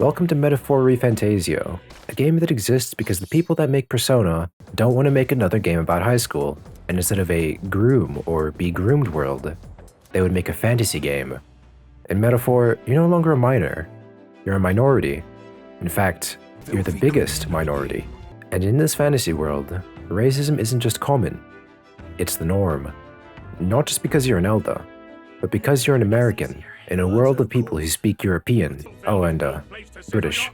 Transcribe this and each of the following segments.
Welcome to Metaphor Refantazio, a game that exists because the people that make Persona don't want to make another game about high school, and instead of a groom or be groomed world, they would make a fantasy game. In Metaphor, you're no longer a minor, you're a minority. In fact, you're the biggest minority. And in this fantasy world, racism isn't just common, it's the norm. Not just because you're an Elder, but because you're an American, in a world of people who speak European, and British.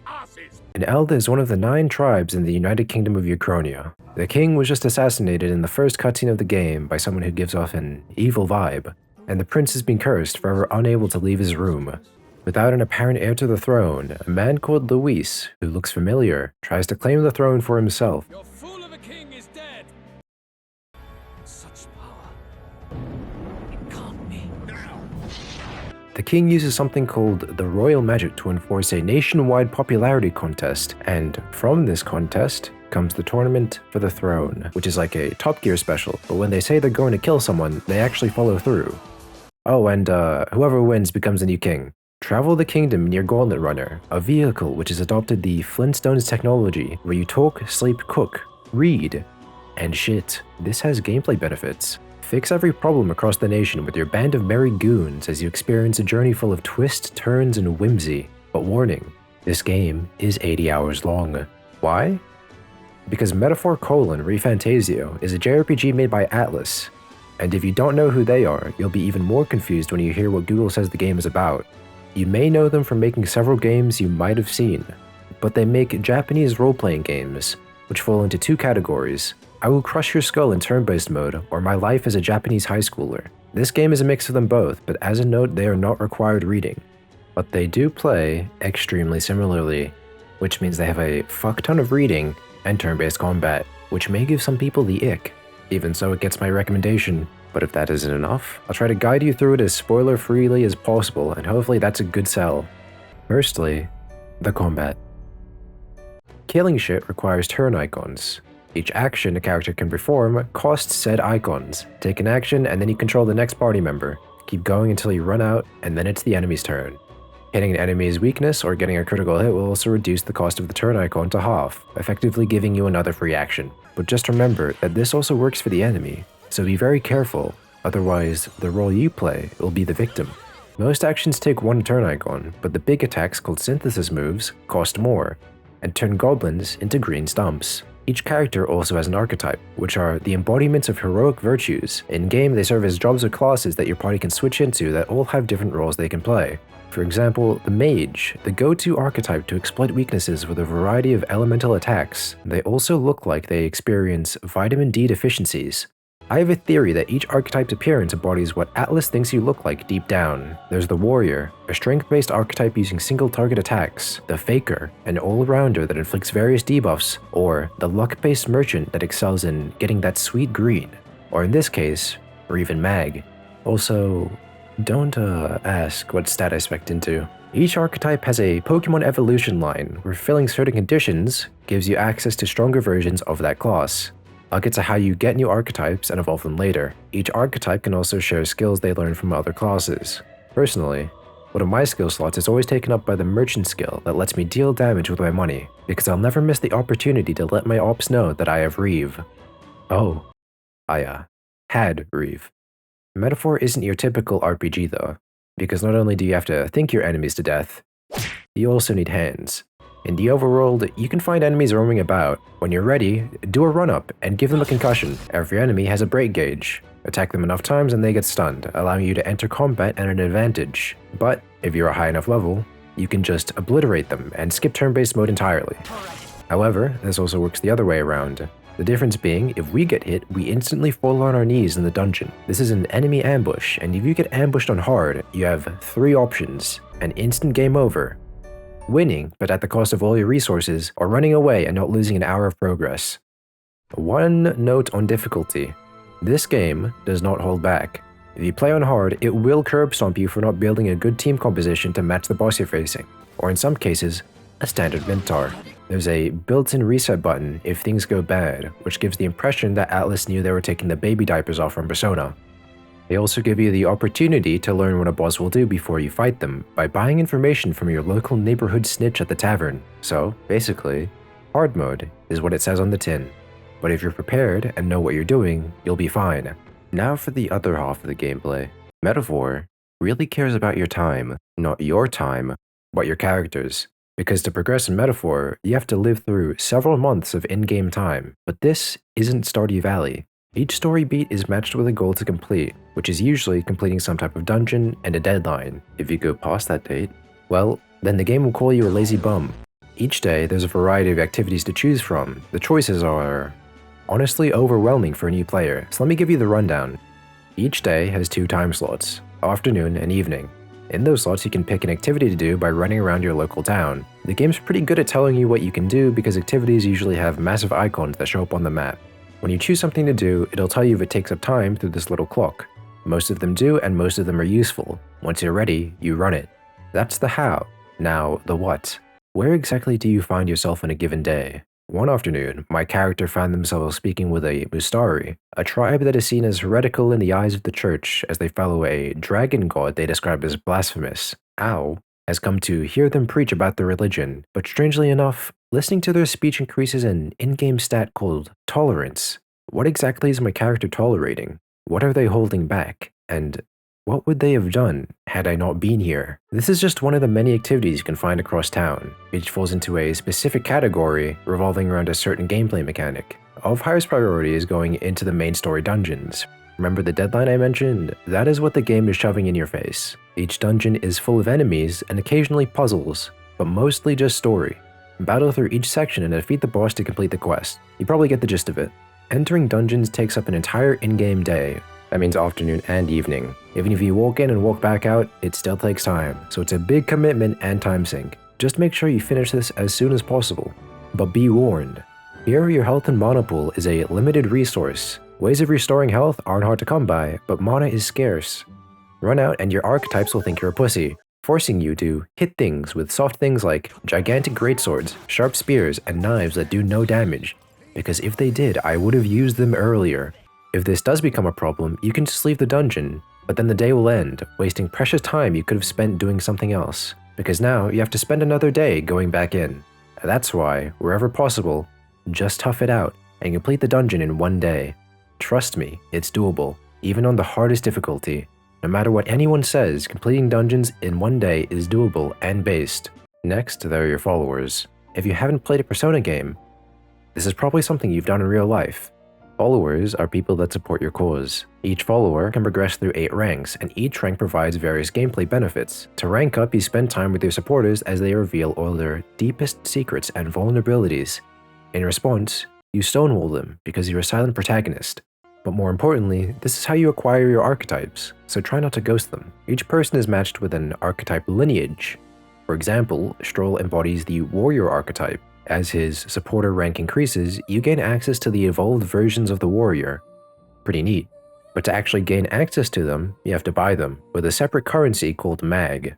An Elder is one of the 9 tribes in the United Kingdom of Uchronia. The king was just assassinated in the first cutscene of the game by someone who gives off an evil vibe, and the prince has been cursed, forever unable to leave his room. Without an apparent heir to the throne, a man called Luis, who looks familiar, tries to claim the throne for himself. Your fool of a king is dead! Such power. It can't be. The king uses something called the royal magic to enforce a nationwide popularity contest, and from this contest comes the tournament for the throne, which is like a Top Gear special, but when they say they're going to kill someone, they actually follow through. Whoever wins becomes the new king. Travel the kingdom in your Gauntlet runner, a vehicle which has adopted the Flintstones technology, where you talk, sleep, cook, read, and shit. This has gameplay benefits. Fix every problem across the nation with your band of merry goons as you experience a journey full of twists, turns, and whimsy. But warning, this game is 80 hours long. Why? Because Metaphor: Refantazio is a JRPG made by Atlas, and if you don't know who they are, you'll be even more confused when you hear what Google says the game is about. You may know them from making several games you might have seen, but they make Japanese role-playing games, which fall into 2 categories: I Will Crush Your Skull in turn-based mode, or My Life as a Japanese High Schooler. This game is a mix of them both, but as a note, they are not required reading. But they do play extremely similarly, which means they have a fuck ton of reading and turn-based combat, which may give some people the ick. Even so, it gets my recommendation. But if that isn't enough, I'll try to guide you through it as spoiler-freely as possible, and hopefully that's a good sell. Firstly, the combat. Killing shit requires turn icons. Each action a character can perform costs said icons. Take an action and then you control the next party member. Keep going until you run out, and then it's the enemy's turn. Hitting an enemy's weakness or getting a critical hit will also reduce the cost of the turn icon to half, effectively giving you another free action. But just remember that this also works for the enemy, so be very careful, otherwise the role you play will be the victim. Most actions take 1 turn icon, but the big attacks called synthesis moves cost more, and turn goblins into green stumps. Each character also has an archetype, which are the embodiments of heroic virtues. In-game, they serve as jobs or classes that your party can switch into that all have different roles they can play. For example, the mage, the go-to archetype to exploit weaknesses with a variety of elemental attacks. They also look like they experience vitamin D deficiencies. I have a theory that each archetype's appearance embodies what Atlas thinks you look like deep down. There's the warrior, a strength-based archetype using single-target attacks, the faker, an all-rounder that inflicts various debuffs, or the luck-based merchant that excels in getting that sweet green, or in this case, or even mag. Also, don't ask what stat I spec'd into. Each archetype has a Pokemon evolution line, where filling certain conditions gives you access to stronger versions of that class. I'll get to how you get new archetypes and evolve them later. Each archetype can also share skills they learn from other classes. Personally, one of my skill slots is always taken up by the merchant skill that lets me deal damage with my money, because I'll never miss the opportunity to let my ops know that I have Reeve. Oh, I had Reeve. Metaphor isn't your typical RPG though, because not only do you have to think your enemies to death, you also need hands. In the Overworld, you can find enemies roaming about. When you're ready, do a run-up and give them a concussion. Every enemy has a break gauge. Attack them enough times and they get stunned, allowing you to enter combat at an advantage. But if you're a high enough level, you can just obliterate them and skip turn-based mode entirely. However, this also works the other way around. The difference being, if we get hit, we instantly fall on our knees in the dungeon. This is an enemy ambush, and if you get ambushed on hard, you have 3 options: an instant game over, winning but at the cost of all your resources, or running away and not losing an hour of progress. One note on difficulty: this game does not hold back. If you play on hard, it will curb stomp you for not building a good team composition to match the boss you're facing, or in some cases, a standard Minotaur. There's a built-in reset button if things go bad, which gives the impression that Atlas knew they were taking the baby diapers off from Persona. They also give you the opportunity to learn what a boss will do before you fight them by buying information from your local neighborhood snitch at the tavern. So, basically, hard mode is what it says on the tin. But if you're prepared and know what you're doing, you'll be fine. Now for the other half of the gameplay. Metaphor really cares about your time, not your time, but your characters. Because to progress in Metaphor, you have to live through several months of in-game time. But this isn't Stardew Valley. Each story beat is matched with a goal to complete, which is usually completing some type of dungeon and a deadline. If you go past that date, well, then the game will call you a lazy bum. Each day, there's a variety of activities to choose from. The choices are honestly overwhelming for a new player, so let me give you the rundown. Each day has 2 time slots, afternoon and evening. In those slots, you can pick an activity to do by running around your local town. The game's pretty good at telling you what you can do because activities usually have massive icons that show up on the map. When you choose something to do, it'll tell you if it takes up time through this little clock. Most of them do, and most of them are useful. Once you're ready, you run it. That's the how. Now, the what. Where exactly do you find yourself in a given day? One afternoon, my character found themselves speaking with a Mustari, a tribe that is seen as heretical in the eyes of the church as they follow a dragon god they describe as blasphemous. Ow has come to hear them preach about their religion, but strangely enough, listening to their speech increases an in-game stat called tolerance. What exactly is my character tolerating? What are they holding back? And what would they have done had I not been here? This is just one of the many activities you can find across town. Each falls into a specific category revolving around a certain gameplay mechanic. Of highest priority is going into the main story dungeons. Remember the deadline I mentioned? That is what the game is shoving in your face. Each dungeon is full of enemies and occasionally puzzles, but mostly just story. Battle through each section and defeat the boss to complete the quest. You probably get the gist of it. Entering dungeons takes up an entire in-game day. That means afternoon and evening. Even if you walk in and walk back out, it still takes time, so it's a big commitment and time sink. Just make sure you finish this as soon as possible. But be warned, here your health and mana pool is a limited resource. Ways of restoring health aren't hard to come by, but mana is scarce. Run out and your archetypes will think you're a pussy, forcing you to hit things with soft things like gigantic greatswords, sharp spears, and knives that do no damage. Because if they did, I would have used them earlier. If this does become a problem, you can just leave the dungeon, but then the day will end, wasting precious time you could have spent doing something else, because now you have to spend another day going back in. That's why, wherever possible, just tough it out and complete the dungeon in one day. Trust me, it's doable, even on the hardest difficulty. No matter what anyone says, completing dungeons in one day is doable and based. Next, there are your followers. If you haven't played a Persona game, this is probably something you've done in real life. Followers are people that support your cause. Each follower can progress through 8 ranks, and each rank provides various gameplay benefits. To rank up, you spend time with your supporters as they reveal all their deepest secrets and vulnerabilities. In response, you stonewall them because you're a silent protagonist. But more importantly, this is how you acquire your archetypes, so try not to ghost them. Each person is matched with an archetype lineage. For example, Stroll embodies the warrior archetype. As his supporter rank increases, you gain access to the evolved versions of the warrior. Pretty neat. But to actually gain access to them, you have to buy them, with a separate currency called mag.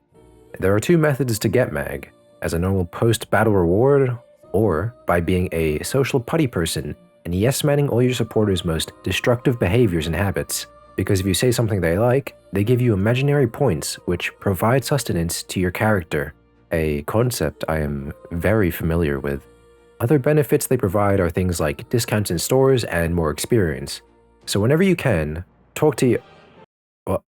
There are 2 methods to get mag, as a normal post-battle reward, or by being a social putty person and yes-manning all your supporters' most destructive behaviors and habits. Because if you say something they like, they give you imaginary points which provide sustenance to your character. A concept I am very familiar with. Other benefits they provide are things like discounts in stores and more experience. So whenever you can, talk to you. Well,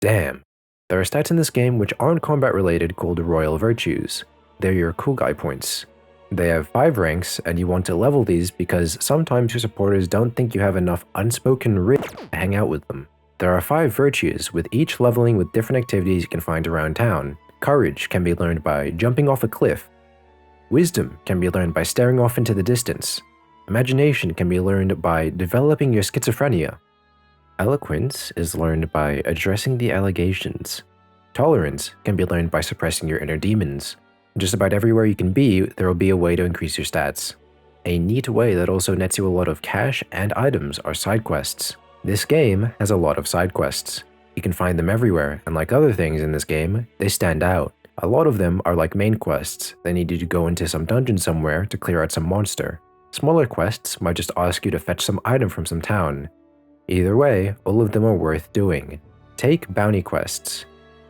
damn. There are stats in this game which aren't combat related called Royal Virtues. They're your cool guy points. They have 5 ranks and you want to level these because sometimes your supporters don't think you have enough unspoken wit to hang out with them. There are 5 virtues, with each leveling with different activities you can find around town. Courage can be learned by jumping off a cliff. Wisdom can be learned by staring off into the distance. Imagination can be learned by developing your schizophrenia. Eloquence is learned by addressing the allegations. Tolerance can be learned by suppressing your inner demons. Just about everywhere you can be, there will be a way to increase your stats. A neat way that also nets you a lot of cash and items are side quests. This game has a lot of side quests. You can find them everywhere, and like other things in this game, they stand out. A lot of them are like main quests. They need you to go into some dungeon somewhere to clear out some monster. Smaller quests might just ask you to fetch some item from some town. Either way, all of them are worth doing. Take bounty quests.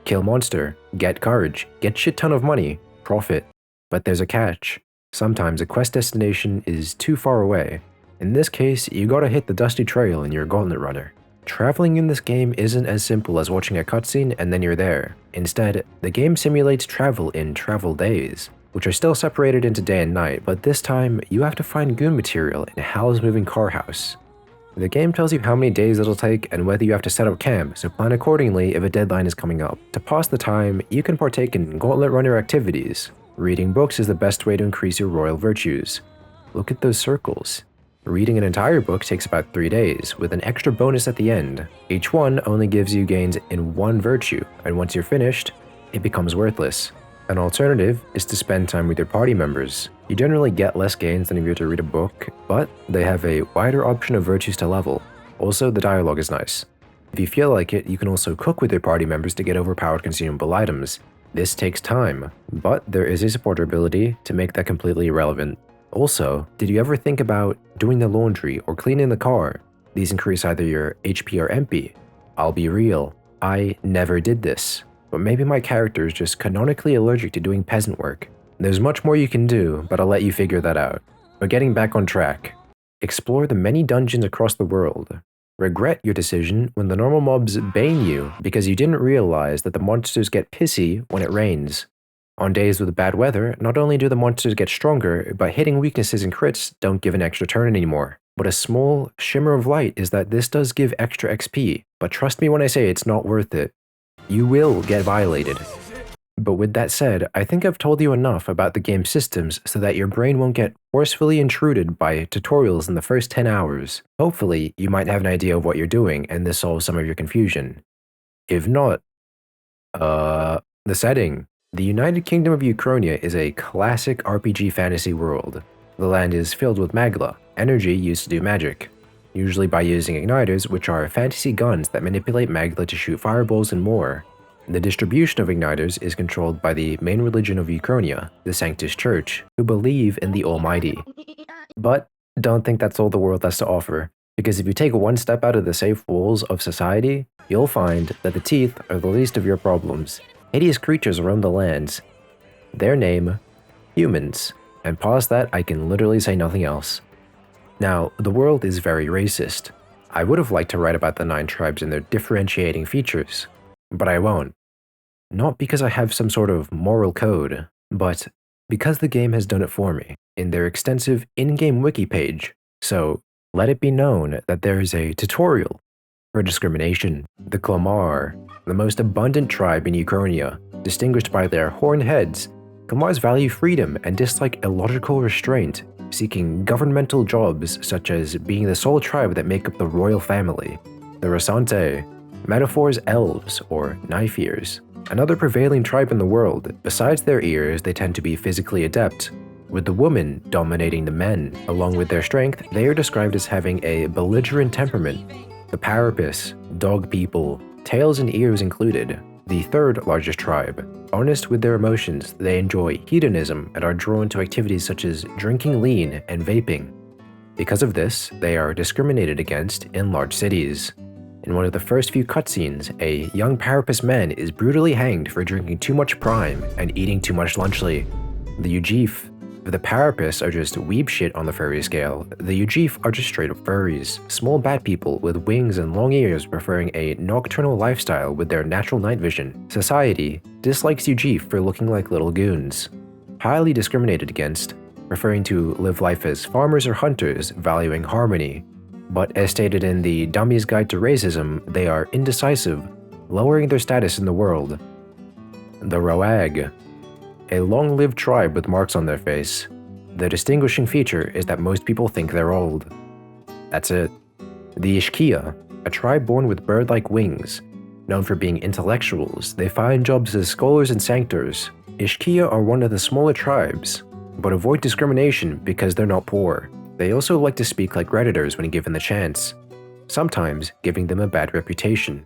Kill monster, get courage, get shit ton of money, profit. But there's a catch. Sometimes a quest destination is too far away. In this case, you gotta hit the dusty trail in your Gauntlet runner. Traveling in this game isn't as simple as watching a cutscene and then you're there. Instead, the game simulates travel in travel days, which are still separated into day and night, but this time, you have to find goon material in Hal's moving car house. The game tells you how many days it'll take and whether you have to set up camp, so plan accordingly if a deadline is coming up. To pass the time, you can partake in Gauntlet runner activities. Reading books is the best way to increase your royal virtues. Look at those circles. Reading an entire book takes about 3 days, with an extra bonus at the end. Each one only gives you gains in 1 virtue, and once you're finished, it becomes worthless. An alternative is to spend time with your party members. You generally get less gains than if you were to read a book, but they have a wider option of virtues to level. Also, the dialogue is nice. If you feel like it, you can also cook with your party members to get overpowered consumable items. This takes time, but there is a supporter ability to make that completely irrelevant. Also, did you ever think about doing the laundry or cleaning the car? These increase either your HP or MP. I'll be real, I never did this, but maybe my character is just canonically allergic to doing peasant work. There's much more you can do, but I'll let you figure that out. But getting back on track, explore the many dungeons across the world. Regret your decision when the normal mobs bane you because you didn't realize that the monsters get pissy when it rains. On days with bad weather, not only do the monsters get stronger, but hitting weaknesses and crits don't give an extra turn anymore. But a small shimmer of light is that this does give extra XP, but trust me when I say it's not worth it. You will get violated. But with that said, I think I've told you enough about the game's systems so that your brain won't get forcefully intruded by tutorials in the first 10 hours. Hopefully, you might have an idea of what you're doing and this solves some of your confusion. If not, the setting. The United Kingdom of Ukrainia is a classic RPG fantasy world. The land is filled with magla, energy used to do magic, usually by using igniters, which are fantasy guns that manipulate magla to shoot fireballs and more. The distribution of igniters is controlled by the main religion of Ukrainia, the Sanctus Church, who believe in the Almighty. But don't think that's all the world has to offer, because if you take one step out of the safe walls of society, you'll find that the teeth are the least of your problems. Hideous creatures roam the lands. Their name, humans. And past that, I can literally say nothing else. Now, the world is very racist. I would have liked to write about the 9 tribes and their differentiating features, but I won't. Not because I have some sort of moral code, but because the game has done it for me in their extensive in-game wiki page. So, let it be known that there is a tutorial for discrimination. The Klamar, the most abundant tribe in Ukrainia, distinguished by their horned heads, Klamars value freedom and dislike illogical restraint, seeking governmental jobs such as being the sole tribe that make up the royal family. The Rasante, metaphors elves or knife ears, another prevailing tribe in the world. Besides their ears, they tend to be physically adept, with the women dominating the men. Along with their strength, they are described as having a belligerent temperament. The Parapis, dog people, tails and ears included, the third largest tribe. Honest with their emotions, they enjoy hedonism and are drawn to activities such as drinking lean and vaping. Because of this, they are discriminated against in large cities. In one of the first few cutscenes, a young Parapis man is brutally hanged for drinking too much prime and eating too much lunchly. The Ujif. The Parapis are just weeb shit on the furry scale. The Ujif are just straight up furries, small bat people with wings and long ears preferring a nocturnal lifestyle with their natural night vision. Society dislikes Ujif for looking like little goons. Highly discriminated against, preferring to live life as farmers or hunters, valuing harmony. But as stated in the Dummy's Guide to Racism, they are indecisive, lowering their status in the world. The Roag. A long-lived tribe with marks on their face. The distinguishing feature is that most people think they're old. That's it. The Ishkia, a tribe born with bird-like wings. Known for being intellectuals, they find jobs as scholars and sanctors. Ishkia are one of the smaller tribes, but avoid discrimination because they're not poor. They also like to speak like Redditors when given the chance, sometimes giving them a bad reputation.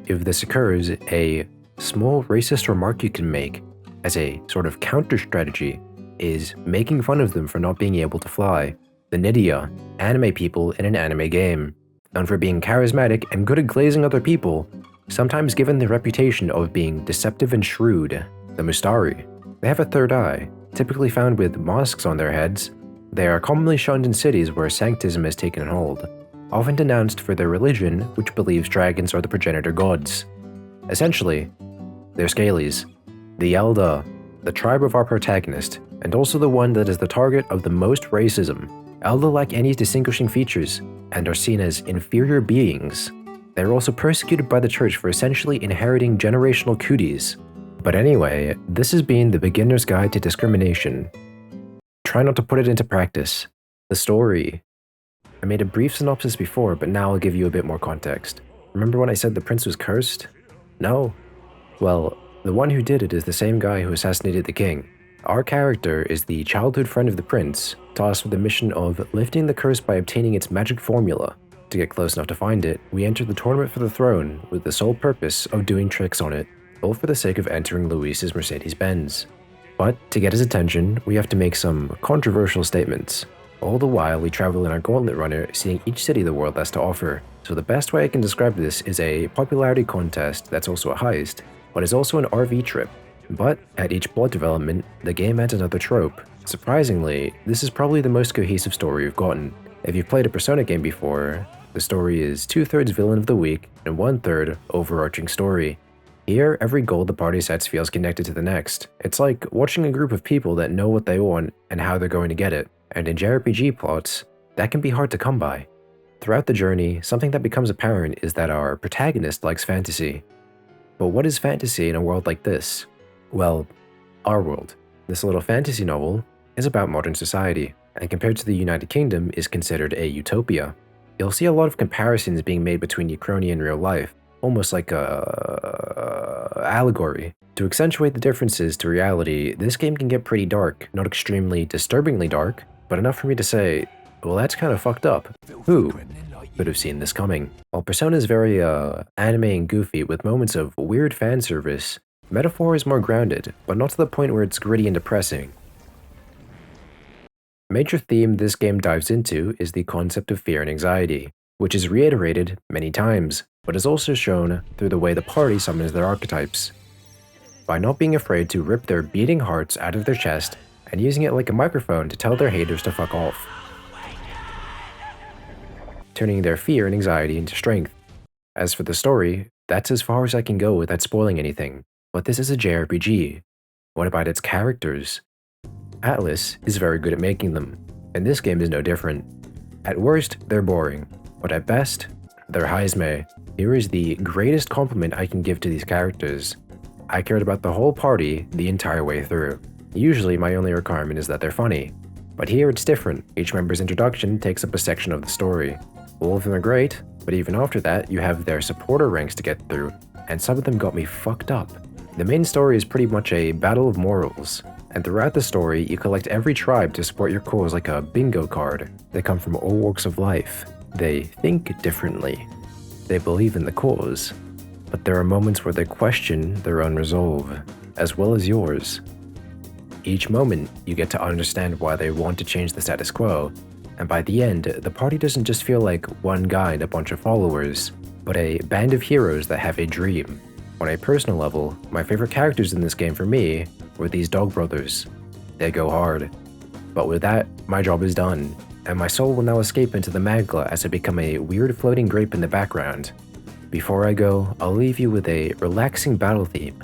If this occurs, a small racist remark you can make as a sort of counter-strategy is making fun of them for not being able to fly. The Nydia, anime people in an anime game. known for being charismatic and good at glazing other people, sometimes given the reputation of being deceptive and shrewd, the Mustari. They have a third eye, typically found with mosques on their heads. They are commonly shunned in cities where sanctism has taken hold, often denounced for their religion, which believes dragons are the progenitor gods. Essentially, they're Scalies, the Elda, the tribe of our protagonist, and also the one that is the target of the most racism. Elda lack any distinguishing features, and are seen as inferior beings. They are also persecuted by the church for essentially inheriting generational cooties. But anyway, this has been the beginner's guide to discrimination. Try not to put it into practice. The story. I made a brief synopsis before, but now I'll give you a bit more context. Remember when I said the prince was cursed? No? Well, the one who did it is the same guy who assassinated the king. Our character is the childhood friend of the prince, tasked with the mission of lifting the curse by obtaining its magic formula. To get close enough to find it, we enter the tournament for the throne with the sole purpose of doing tricks on it, all for the sake of entering Luis's Mercedes-Benz. But to get his attention, we have to make some controversial statements. All the while, we travel in our Gauntlet runner, seeing each city the world has to offer. So the best way I can describe this is a popularity contest that's also a heist, but is also an RV trip. But at each plot development, the game adds another trope. Surprisingly, this is probably the most cohesive story we've gotten. If you've played a Persona game before, the story is 2/3 villain of the week and 1/3 overarching story. Here, every goal the party sets feels connected to the next. It's like watching a group of people that know what they want and how they're going to get it. And in JRPG plots, that can be hard to come by. Throughout the journey, something that becomes apparent is that our protagonist likes fantasy. But what is fantasy in a world like this? Well, our world. This little fantasy novel is about modern society, and compared to the United Kingdom is considered a utopia. You'll see a lot of comparisons being made between Uchronia and real life, almost like a allegory. To accentuate the differences to reality, this game can get pretty dark, not extremely disturbingly dark, but enough for me to say, well, that's kind of fucked up. Who could have seen this coming? While Persona is very anime and goofy with moments of weird fan service, Metaphor is more grounded, but not to the point where it's gritty and depressing. A major theme this game dives into is the concept of fear and anxiety, which is reiterated many times, but is also shown through the way the party summons their archetypes. By not being afraid to rip their beating hearts out of their chest and using it like a microphone to tell their haters to fuck off. Turning their fear and anxiety into strength. As for the story, that's as far as I can go without spoiling anything. But this is a JRPG. What about its characters? Atlas is very good at making them, and this game is no different. At worst, they're boring, but at best, they're Heisme. Here is the greatest compliment I can give to these characters. I cared about the whole party the entire way through. Usually my only requirement is that they're funny, but here it's different. Each member's introduction takes up a section of the story. All of them are great, but even after that, you have their supporter ranks to get through, and some of them got me fucked up. The main story is pretty much a battle of morals, and throughout the story, you collect every tribe to support your cause like a bingo card. They come from all walks of life. They think differently. They believe in the cause. But there are moments where they question their own resolve, as well as yours. Each moment, you get to understand why they want to change the status quo, and by the end, the party doesn't just feel like one guy and a bunch of followers, but a band of heroes that have a dream. On a personal level, my favorite characters in this game for me were these dog brothers. They go hard. But with that, my job is done, and my soul will now escape into the Magla as I become a weird floating grape in the background. Before I go, I'll leave you with a relaxing battle theme